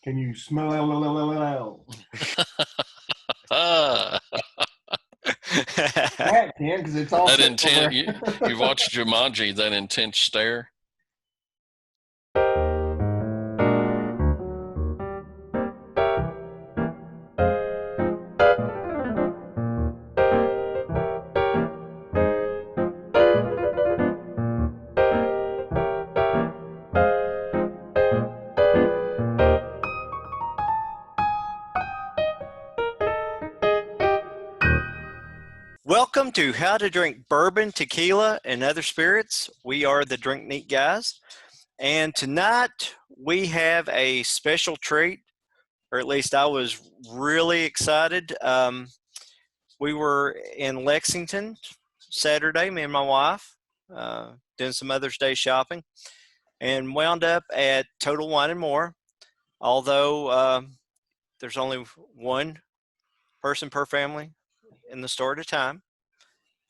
Can you smell? Ah, Cat can because it's all that sitting over intent. You watched Jumanji, that intense stare. Welcome to How to Drink Bourbon, Tequila, and Other Spirits. We are the Drink Neat guys. And tonight we have a special treat, or at least I was really excited. We were in Lexington Saturday, me and my wife, doing some Mother's Day shopping, and wound up at Total Wine and More. Although there's only one person per family in the store at a time.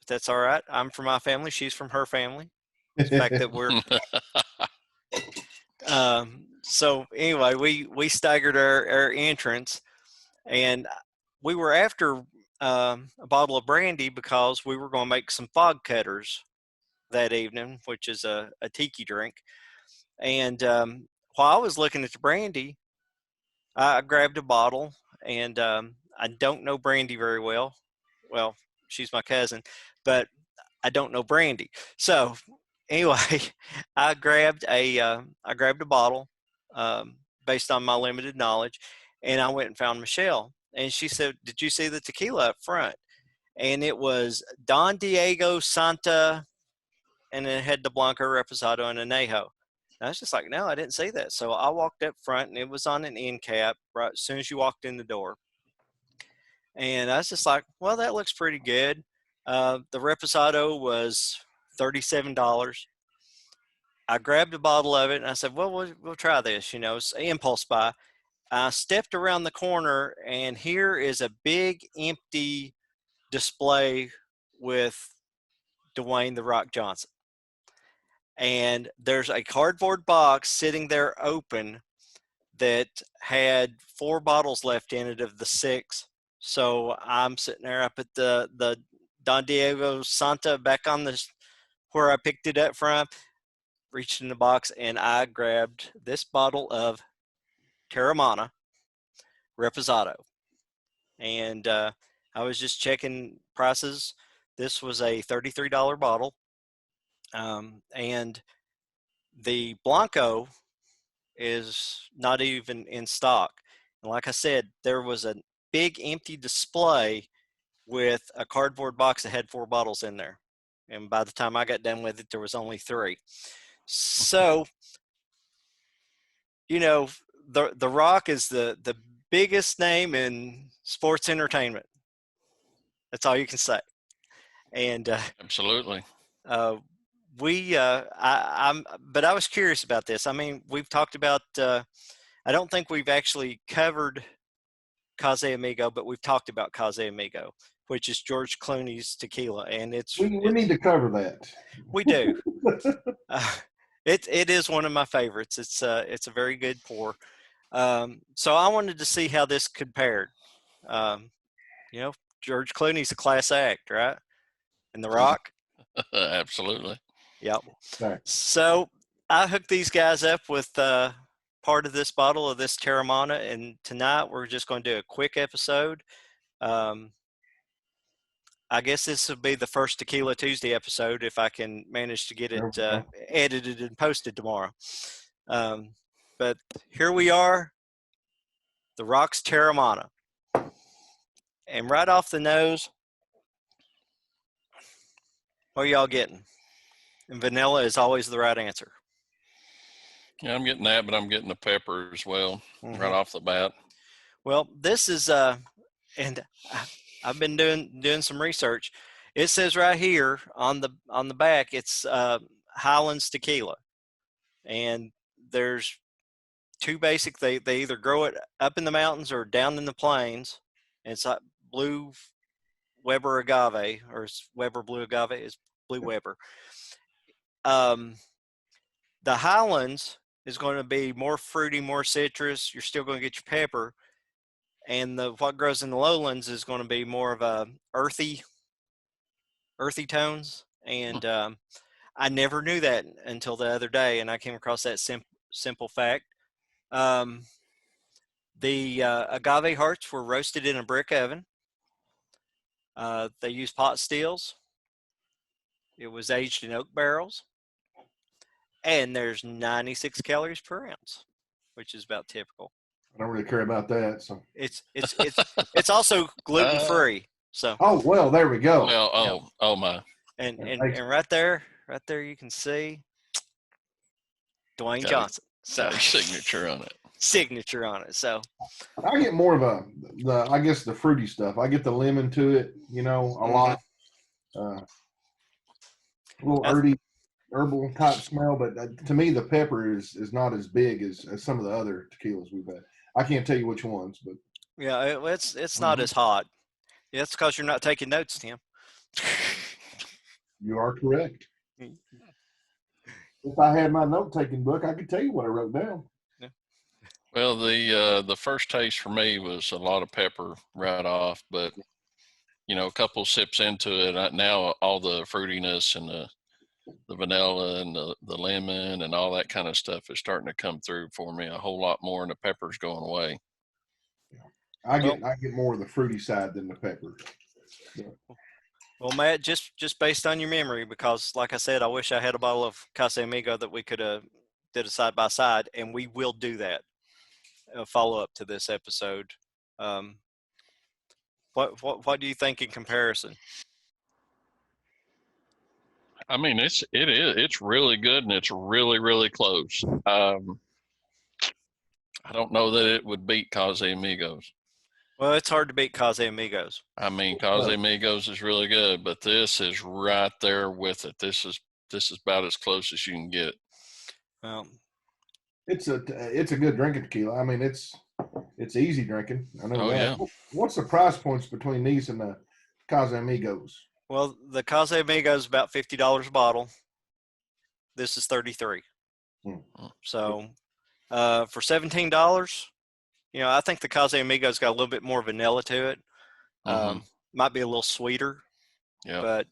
That's all right. I'm from my family. She's from her family. The fact that we're so anyway, we staggered our entrance, and we were after a bottle of brandy because we were going to make some fog cutters that evening, which is a tiki drink. And while I was looking at the brandy, I grabbed a bottle, and I don't know brandy very well. Well, she's my cousin, but I don't know brandy. So anyway, I grabbed a bottle based on my limited knowledge, and I went and found Michelle, and she said, "Did you see the tequila up front?" And it was Don Diego Santa, and it had the Blanco Reposado and Anejo. And I was just like, "No, I didn't see that." So I walked up front, and it was on an end cap right as soon as you walked in the door. And I was just like, "Well, that looks pretty good." The Reposado was $37. I grabbed a bottle of it and I said, "Well, we'll try this." It's impulse buy. I stepped around the corner, and here is a big empty display with Dwayne the Rock Johnson. And there's a cardboard box sitting there open that had 4 bottles left in it of the 6. So I'm sitting there. I put the Don Diego Santa back on the where I picked it up from, reached in the box, and I grabbed this bottle of Teremana Reposado. And I was just checking prices. This was a $33 bottle. And the Blanco is not even in stock. And like I said, there was a big empty display with a cardboard box that had 4 bottles in there. And by the time I got done with it, there was only 3. So, the Rock is the biggest name in sports entertainment. That's all you can say. And Absolutely. uh, but I was curious about this. I mean, we've talked about. I don't think we've actually covered Case Amigo, but we've talked about Case Amigo, which is George Clooney's tequila, and we need to cover that. we do. It is one of my favorites. It's a very good pour. So I wanted to see how this compared. Um, George Clooney's a class act, right? And The Rock. Absolutely. Yep. Right. So I hooked these guys up with part of this bottle of this Teremana, and tonight we're just going to do a quick episode. Um, I guess this will be the first Tequila Tuesday episode if I can manage to get it edited and posted tomorrow. But here we are, The Rock's Teremana. And right off the nose, what are y'all getting? And vanilla is always the right answer. Yeah, I'm getting that, but I'm getting the pepper as well, right off the bat. Well, this is and I've been doing some research. It says right here on the back, it's Highlands tequila, and there's 2 basic. They either grow it up in the mountains or down in the plains. And it's like blue Weber agave, or it's Weber blue agave. It's blue Weber. The Highlands is going to be more fruity, more citrus. You're still going to get your pepper. And what grows in the lowlands is going to be more of a earthy tones. And I never knew that until the other day, and I came across that simple fact. The agave hearts were roasted in a brick oven. They used pot stills. It was aged in oak barrels. And there's 96 calories per ounce, which is about typical. I don't really care about that. So. It's also gluten free. So. Oh well, there we go. Well, oh my. And right there you can see Dwayne Johnson. So signature on it. Signature on it. So I get more of I guess the fruity stuff. I get the lemon to it, a lot. A little herbal type smell, but to me the pepper is not as big as some of the other tequilas we've had. I can't tell you which ones, but yeah, it's not as hot. Yeah, it's because you're not taking notes, Tim. You are correct. If I had my note-taking book, I could tell you what I wrote down. Yeah. Well, the first taste for me was a lot of pepper right off, but a couple sips into it, now all the fruitiness and the vanilla and the lemon and all that kind of stuff is starting to come through for me a whole lot more, and the pepper's going away. I get more of the fruity side than the pepper. Yeah. Well, Matt, just based on your memory, because like I said, I wish I had a bottle of Casamigo that we could have did a side by side, and we will do that. A follow up to this episode. What do you think in comparison? I mean, it's really good, and it's really, really close. I don't know that it would beat Casamigos. Well, it's hard to beat Casamigos. I mean, Casamigos is really good, but this is right there with it. This is about as close as you can get. Well, it's a good drinking tequila. I mean, it's easy drinking. I know that. Yeah. What's the price points between these and the Casamigos? Well, the Casamigos is about $50 a bottle. This is $33. So for $17, I think the Casamigos got a little bit more vanilla to it. Might be a little sweeter. Yeah. But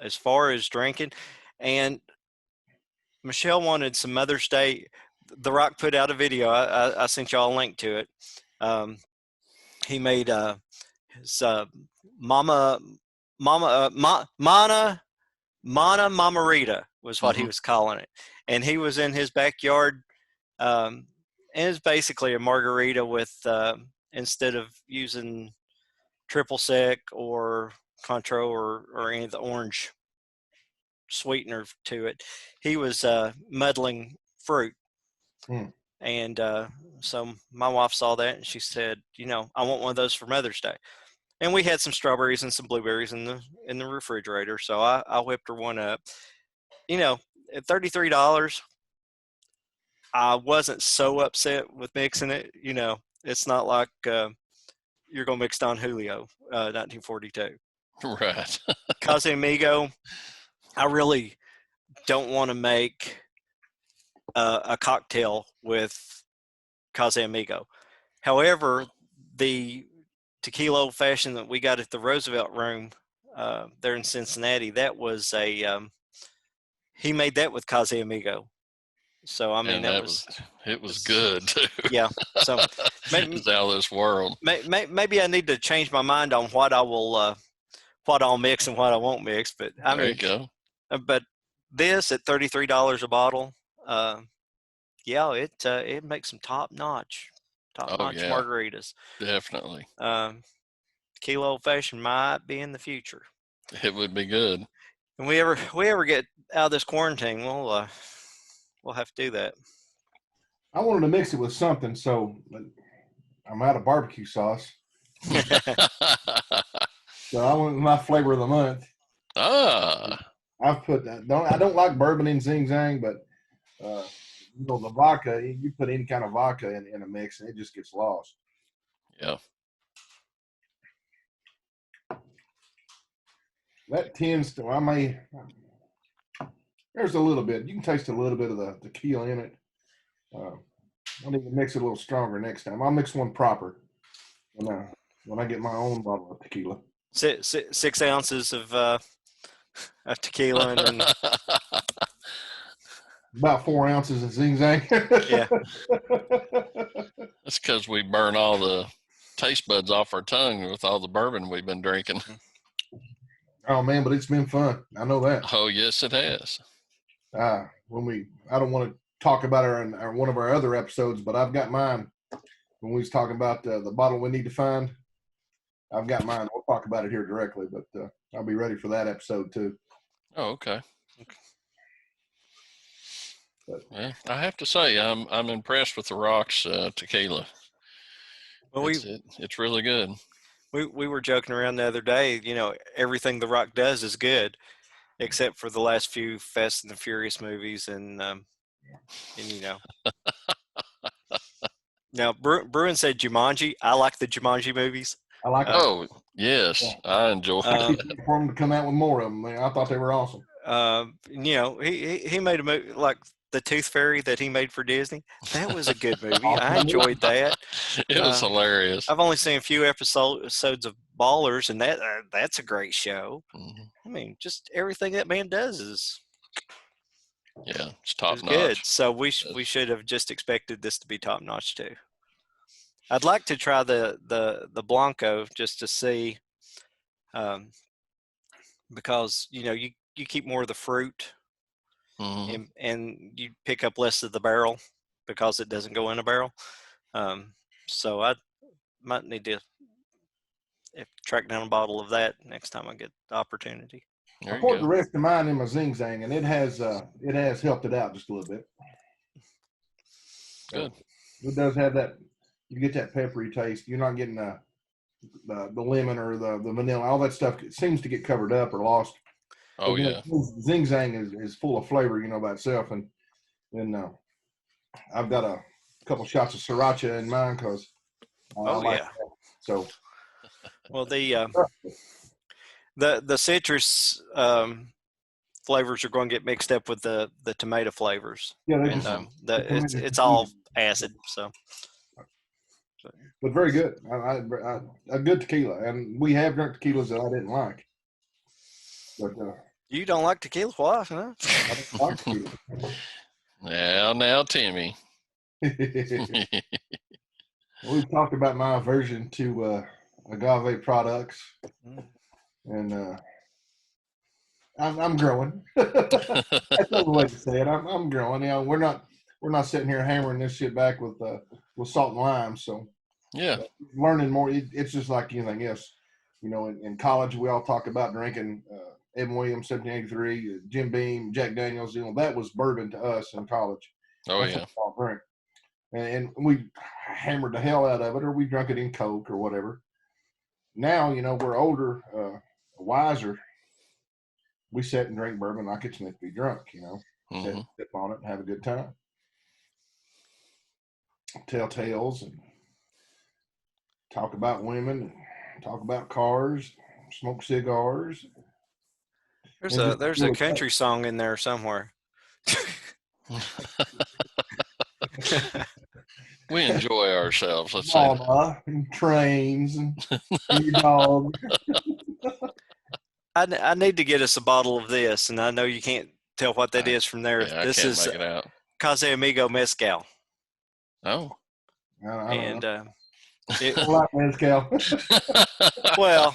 as far as drinking, and Michelle wanted some Mother's Day. The Rock put out a video. I sent y'all a link to it. He made his Mana Mamarita was what he was calling it, and he was in his backyard. And it's basically a margarita with instead of using triple sec or Contro or any of the orange sweetener to it, he was muddling fruit. And so my wife saw that and she said, I want one of those for Mother's Day. And we had some strawberries and some blueberries in the refrigerator, so I whipped her one up. At $33, I wasn't so upset with mixing it. It's not like you're gonna mix Don Julio, 1942. Right. Casamigo, I really don't want to make a cocktail with Casamigo. However, the tequila old fashioned that we got at the Roosevelt Room there in Cincinnati, that was he made that with Casamigo. So I mean, it was good too. Yeah. So maybe it's out of this world. Maybe I need to change my mind on what I'll mix and what I won't mix. But there you go. But this at $33 a bottle, it makes some top notch margaritas. Definitely. Tequila old fashioned might be in the future. It would be good. When we ever get out of this quarantine, we'll have to do that. I wanted to mix it with something, so I'm out of barbecue sauce. So I went with my flavor of the month. I've put that. I don't like bourbon and zing zang, but the vodka. You put any kind of vodka in a mix, and it just gets lost. Yeah. That tends to. There's a little bit. You can taste a little bit of the tequila in it. I need to mix it a little stronger next time. I'll mix one proper when I get my own bottle of tequila. 6 ounces of tequila, and then About 4 ounces of Zing Zang. yeah. That's because we burn all the taste buds off our tongue with all the bourbon we've been drinking. Oh man, but it's been fun. I know that. Oh yes, it has. I don't want to talk about her in one of our other episodes, but I've got mine. When we was talking about the bottle we need to find, I've got mine. We'll talk about it here directly, but I'll be ready for that episode too. Oh, okay. But, well, I have to say, I'm impressed with the Rock's tequila. Well, it's really good. We were joking around the other day. You know, everything The Rock does is good, except for the last few Fast and the Furious movies, and you know. Now, Bruin said Jumanji. I like the Jumanji movies. I like. Oh yes, I enjoy. For them to come out with more of them. I thought they were awesome. You know, he made a movie like The Tooth Fairy that he made for Disney. That was a good movie. I enjoyed that. It was hilarious. I've only seen a few episodes of Ballers, and that's a great show. Mm-hmm. I mean, just everything that man does is it's top notch. Good. So we should have just expected this to be top notch too. I'd like to try the Blanco just to see, because you know you keep more of the fruit, and you pick up less of the barrel because it doesn't go in a barrel. So I might need to track down a bottle of that next time I get the opportunity. I poured the rest of mine in my Zing Zang, and it has helped it out just a little bit. Good. It does have that. You get that peppery taste. You're not getting the lemon or the vanilla. All that stuff seems to get covered up or lost. Oh but, yeah. Zing Zang is full of flavor, by itself, and then I've got a couple shots of sriracha in mine because I like that. So, well, the citrus flavors are going to get mixed up with the tomato flavors. Yeah, and it's all acid. So, but very good. A good tequila, and we have drunk tequilas that I didn't like. But you don't like tequila? Why? Huh? I don't like tequila. Now, Timmy. We've talked about my aversion to agave products, and I'm growing. That's the way to say it. I'm growing. We're not sitting here hammering this shit back with salt and lime. So learning more. It's just like anything else. In college we all talk about drinking Evan Williams 1783, Jim Beam, Jack Daniels. That was bourbon to us in college. Oh That's what we all drink. And we hammered the hell out of it, or we drunk it in Coke or whatever. Now, we're older, wiser. We sit and drink bourbon like it's meant to be drunk, sit and sip on it and have a good time. Tell tales and talk about women and talk about cars, smoke cigars. There's a country song in there somewhere. We enjoy ourselves. Let's say that. And trains and your dog. I need to get us a bottle of this, and I know you can't tell what that is from there. Yeah, this is make it out. Casa Amigo Mezcal. Oh. And I like mezcal. Well,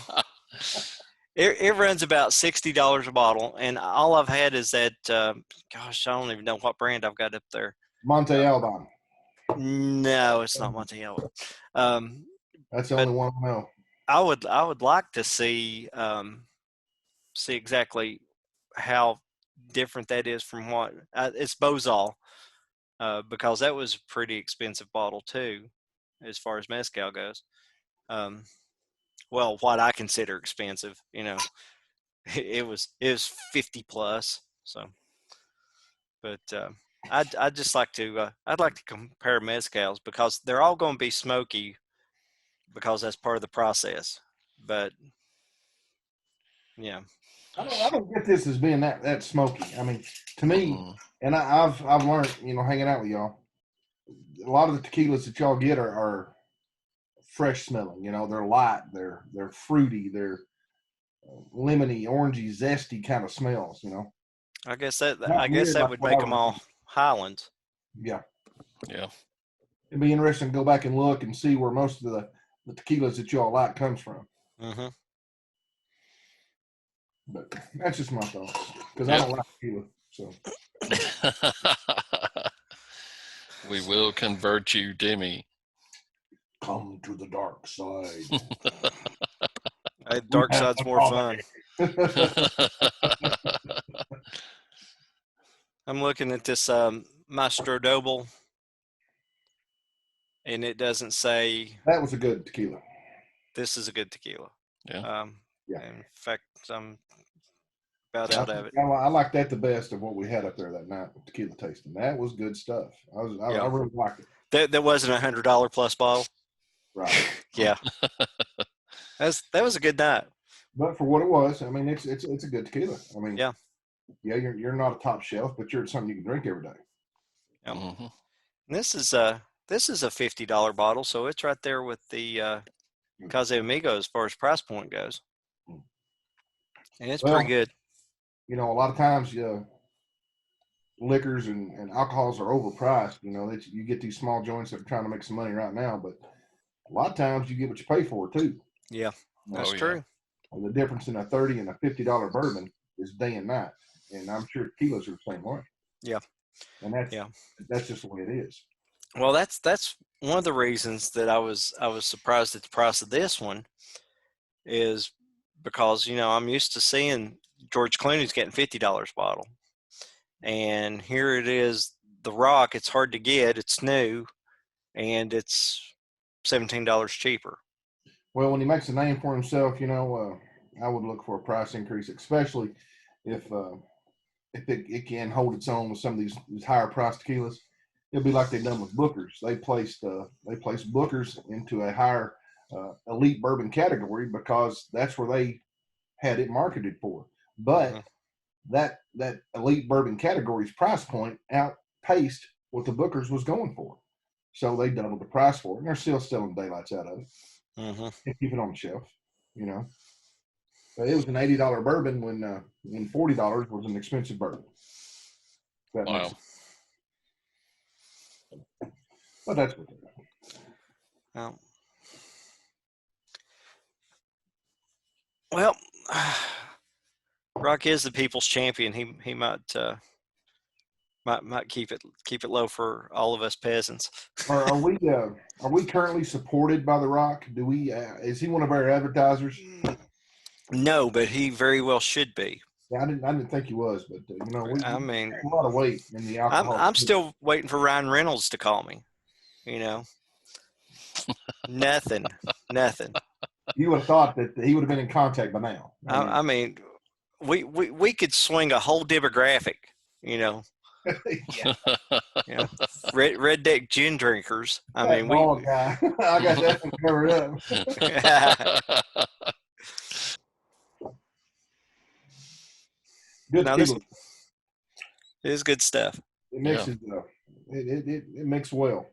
it runs about $60 a bottle, and all I've had is that. Gosh, I don't even know what brand I've got up there. Monte Alban. No, it's not Monte Alban. That's the only one I know. I would like to see exactly how different that is from what it's Bozal, because that was a pretty expensive bottle too, as far as mezcal goes. Well, what I consider expensive, it was 50 plus. So, but I'd just like to I'd like to compare mezcals because they're all going to be smoky because that's part of the process. But yeah, I don't get this as being that smoky. I mean, to me, Mm. and I've learned, hanging out with y'all, a lot of the tequilas that y'all get are fresh smelling. They're light, they're fruity, they're lemony, orangey, zesty kind of smells. I guess that Not I guess weird that like would what I make them would all think. Highlands. Yeah, Yeah. it'd be interesting to go back and look and see where most of the tequilas that y'all like comes from. Mm-hmm. But that's just my thoughts because I Yep. don't like tequila. So We will convert you, Timmy. come to the dark side. Dark side's more fun. I'm looking at this Maestro Doble, and it doesn't say That was a good tequila. this is a good tequila. Yeah. Yeah. In fact, I'm about out of it. I like that the best of what we had up there that night with tequila tasting. That was good stuff. I Yeah. really liked it. That wasn't $100 plus bottle. Right. Yeah. That was a good night. But for what it was, I mean, it's a good tequila. I mean, Yeah. You're not a top shelf, but you're something you can drink every day. Yep. Mm-hmm. And this is a $50 bottle, so it's right there with the Casamigo as far as price point goes, and it's pretty good. A lot of times, liquors and alcohols are overpriced. That you get these small joints that are trying to make some money right now, but a lot of times you get what you pay for too. Yeah, that's Oh, yeah. true. And the difference in a $30 and a $50 bourbon is day and night, and I'm sure tequilas are the same way. Yeah. And that's just the way it is. Well, that's one of the reasons that I was surprised at the price of this one is because I'm used to seeing George Clooney's getting $50 bottle, and here it is, the Rock. It's hard to get. It's new, and it's $17 cheaper. Well, when he makes a name for himself, I would look for a price increase, especially if it can hold its own with some of these higher priced tequilas. It'll be like they've done with Booker's. They placed Booker's into a higher elite bourbon category because that's where they had it marketed for. But that elite bourbon category's price point outpaced what the Booker's was going for. So they doubled the price for it, and they're still selling daylights out of it. Mm-hmm. And keep it on the shelf, But it was an $80 bourbon when $40 was an expensive bourbon. That Wow. makes sense. But that's what they're Well, Rock is the people's champion. He might keep it low for all of us peasants. Are we currently supported by The Rock? Do we? Is he one of our advertisers? No, but he very well should be. Yeah, I didn't think he was, but we I mean, a lot of weight in the alcohol. I'm still waiting for Ryan Reynolds to call me. Nothing. You would have thought that he would have been in contact by now. I mean, we could swing a whole demographic. Yeah. Red Deck gin drinkers. I mean, guy. I got that one covered up. Good Now, tequila. This is good stuff. It mixes. It mixes well.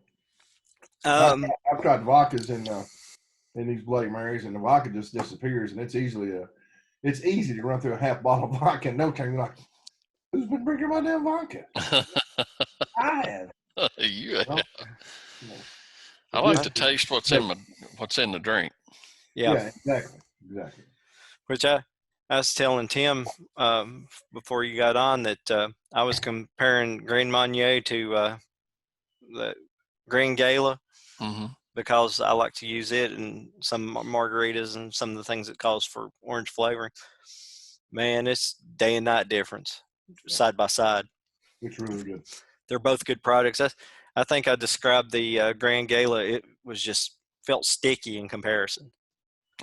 Um, I've tried vodkas in these Bloody Marys, and the vodka just disappears, and it's easy to run through a half bottle of vodka in no time. You're like, who's been drinking my damn vodka? I have. You have. I like to taste what's in the drink. Yeah, exactly. Which I was telling Tim before you got on that I was comparing Grand Marnier to the Grand Gala because I like to use it in some margaritas and some of the things it calls for orange flavoring. Man, it's day and night difference side by side. It's really good. They're both good products. I think I described the Grand Gala. It was just felt sticky in comparison.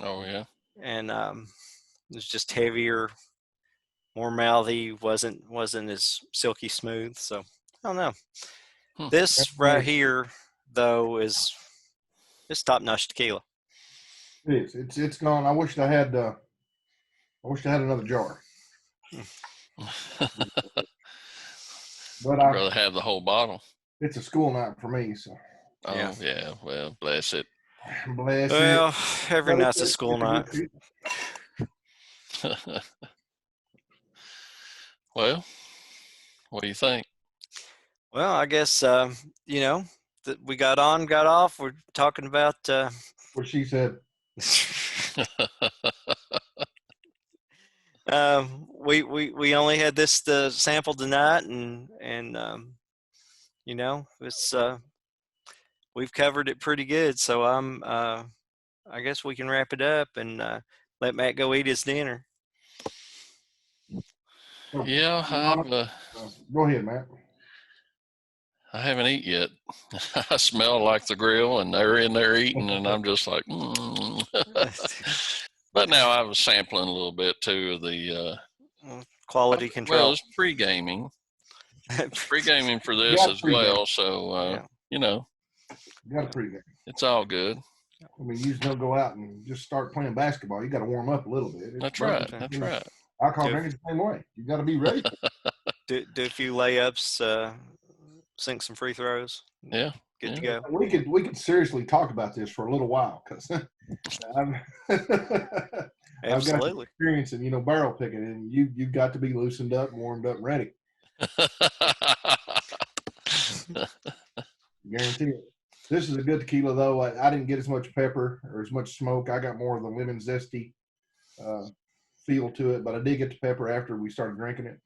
Oh yeah. And it was just heavier, more mouthy. wasn't as silky smooth. So I don't know. This right here though is top notch tequila. It is. It's gone. I wish I had another jar. But I'd rather have the whole bottle. it's a school night for me, so Oh yeah. Well, bless it. bless Well, it. every But night's a it's school a good night. treat. Well, what do you think? Well, I guess you know that we got on, got off. We're talking about. What she said. We only had this to sample tonight, and you know it's we've covered it pretty good. So I guess we can wrap it up and let Matt go eat his dinner. Yeah, Go ahead, Matt. I haven't eaten yet. I smell like the grill, and they're in there eating, and I'm just like, But now I was sampling a little bit too of the Quality control. Well, it's pre-gaming for this Yeah, as pre-game. well. So you know, You got a pregame. it's all good. I mean, you just don't go out and just start playing basketball. You got to warm up a little bit. That's right. That's right. Alcohol drinkers the same way. You got to be ready. Do a few layups, sink some free throws. Yeah. Good to go. We could seriously talk about this for a little while because I've got Absolutely. experience in barrel picking, and you've got to be loosened up, warmed up, ready. Guarantee it. This is a good tequila, though. I didn't get as much pepper or as much smoke. I got more of the lemon zesty feel to it, but I did get the pepper after we started drinking it,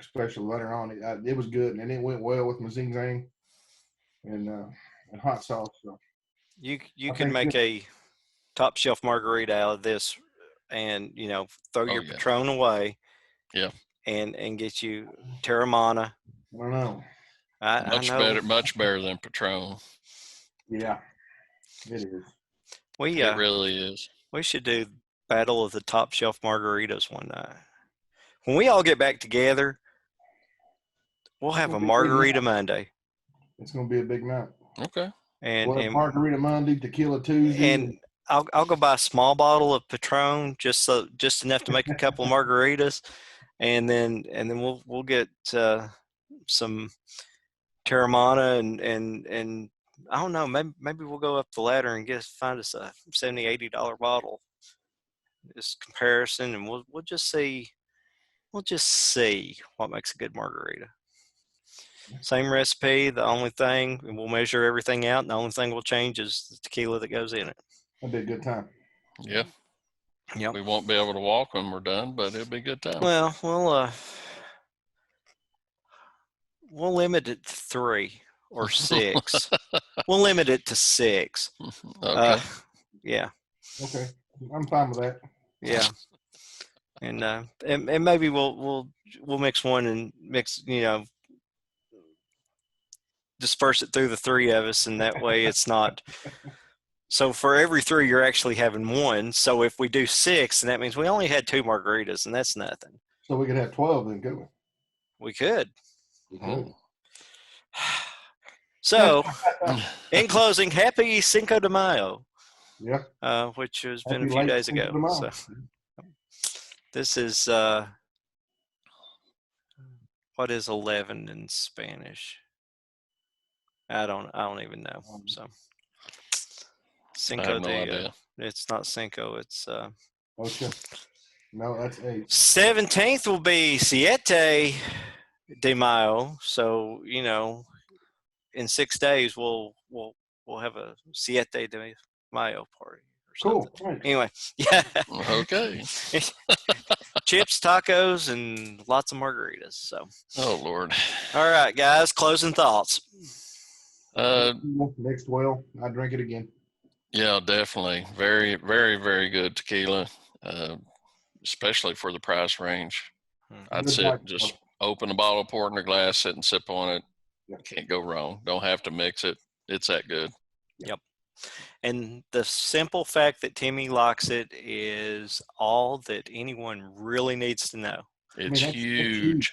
especially later on. It was good, and it went well with my zing zang and hot sauce. So you can make a top shelf margarita out of this, and throw your Patron away. Yeah. And get you Teremana. I don't know. I know. Much better than Patron. Yeah, it is. It really is. We should do Battle of the Top Shelf Margaritas one night. When we all get back together, we'll have a Margarita Monday. It's going to be a big night. Okay. And Margarita Monday, Tequila Tuesday. And I'll go buy a small bottle of Patron, just enough to make a couple of margaritas, and then we'll get some Teremana and I don't know, maybe we'll go up the ladder and find us a $70-$80 bottle. This comparison, and we'll just see what makes a good margarita. Same recipe, the only thing, and we'll measure everything out, and the only thing we'll change is the tequila that goes in it. That'd be a good time. Yeah. Yep. We won't be able to walk when we're done, but it'll be a good time. Well, we'll limit it to 3 or 6. We'll limit it to 6. Okay. Yeah. Okay. I'm fine with that. Yeah. And maybe we'll mix one and mix, disperse it through the 3 of us, and that way it's not. So for every 3, you're actually having 1. So if we do 6, then that means we only had 2 margaritas, and that's nothing. So we could have 12 then, couldn't we? We could. We could. So, in closing, happy Cinco de Mayo. Yeah. Which has been a few days ago. So, this is what is 11 in Spanish? I don't even know. So Cinco de it's not Cinco, it's Okay. No, that's 8. 17th will be Siete de Mayo. So, in 6 days we'll have a Siete de Mayo party or something. Cool. Right. Anyway, yeah. Okay. Chips, tacos, and lots of margaritas. So. Oh Lord. All right, guys. Closing thoughts. Mixed well. I drink it again. Yeah, definitely. Very, very, very good tequila, especially for the price range. I'd just open a bottle, pour it in a glass, sit and sip on it. Yep. Can't go wrong. Don't have to mix it. It's that good. Yep. And the simple fact that Timmy likes it is all that anyone really needs to know. It's huge.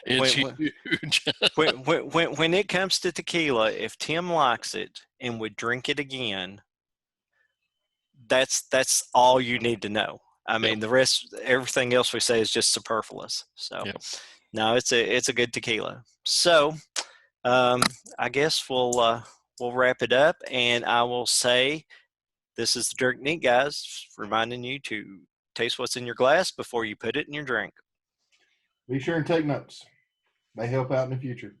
It's huge. when it comes to tequila, if Tim likes it and would drink it again, that's all you need to know. I mean, the rest, everything else we say is just superfluous. So, no, it's a good tequila. So, I guess we'll wrap it up, and I will say, this is the Drink Neat guys, reminding you to taste what's in your glass before you put it in your drink. Be sure and take notes. They help out in the future.